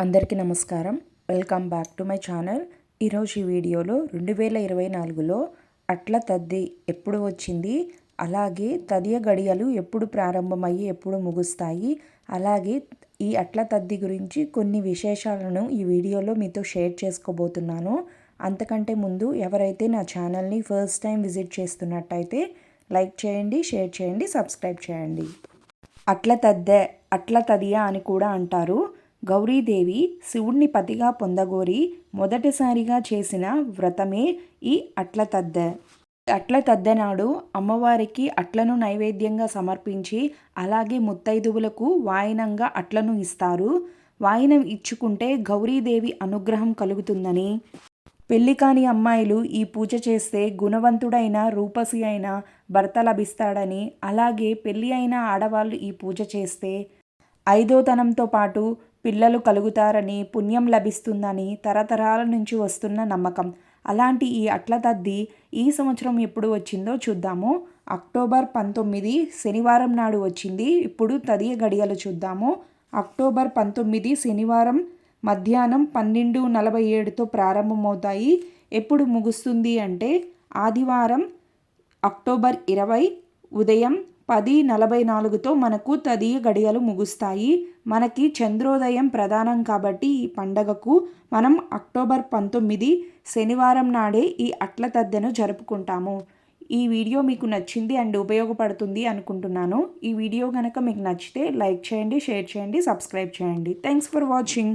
అందరికీ నమస్కారం. Welcome back to my channel. ఈరోజు ఈ వీడియోలో 2024లో అట్ల తద్ది ఎప్పుడు వచ్చింది, అలాగే తదియ గడియలు ఎప్పుడు ప్రారంభమయ్యి ఎప్పుడు ముగుస్తాయి, అలాగే ఈ అట్ల తద్ది గురించి కొన్ని విశేషాలను ఈ వీడియోలో మీతో షేర్ చేసుకోబోతున్నాను. అంతకంటే ముందు ఎవరైతే నా ఛానల్ని ఫస్ట్ టైం విజిట్ చేస్తున్నట్టయితే లైక్ చేయండి, షేర్ చేయండి, సబ్స్క్రైబ్ చేయండి. అట్ల తదియ అని కూడా అంటారు. గౌరీదేవి శివుణ్ణి పతిగా పొందగోరి మొదటిసారిగా చేసిన వ్రతమే ఈ అట్ల తద్దె నాడు అమ్మవారికి అట్లను నైవేద్యంగా సమర్పించి అలాగే ముత్తైదువులకు వాయనంగా అట్లను ఇస్తారు. వాయనం ఇచ్చుకుంటే గౌరీదేవి అనుగ్రహం కలుగుతుందని, పెళ్లి కాని అమ్మాయిలు ఈ పూజ చేస్తే గుణవంతుడైన రూపసి అయిన భర్త లభిస్తాడని, అలాగే పెళ్లి అయిన ఆడవాళ్ళు ఈ పూజ చేస్తే ఐదోతనంతో పాటు పిల్లలు కలుగుతారని, పుణ్యం లభిస్తుందని తరతరాల నుంచి వస్తున్న నమ్మకం. అలాంటి ఈ అట్ల తద్ది ఈ సంవత్సరం ఎప్పుడు వచ్చిందో చూద్దాము. అక్టోబర్ 19 శనివారం నాడు వచ్చింది. ఇప్పుడు తదియ గడియలు చూద్దాము. అక్టోబర్ 19 శనివారం మధ్యాహ్నం 12:47తో ప్రారంభమవుతాయి. ఎప్పుడు ముగుస్తుంది అంటే ఆదివారం అక్టోబర్ 20 ఉదయం 10:44తో మనకు తదియ గడియలు ముగుస్తాయి. మనకి చంద్రోదయం ప్రధానం కాబట్టి ఈ పండగకు మనం అక్టోబర్ 19 శనివారం నాడే ఈ అట్ల తద్దెను జరుపుకుంటాము. ఈ వీడియో మీకు నచ్చింది అండ్ ఉపయోగపడుతుంది అనుకుంటున్నాను. ఈ వీడియో కనుక మీకు నచ్చితే లైక్ చేయండి, షేర్ చేయండి, సబ్స్క్రైబ్ చేయండి. Thanks for watching.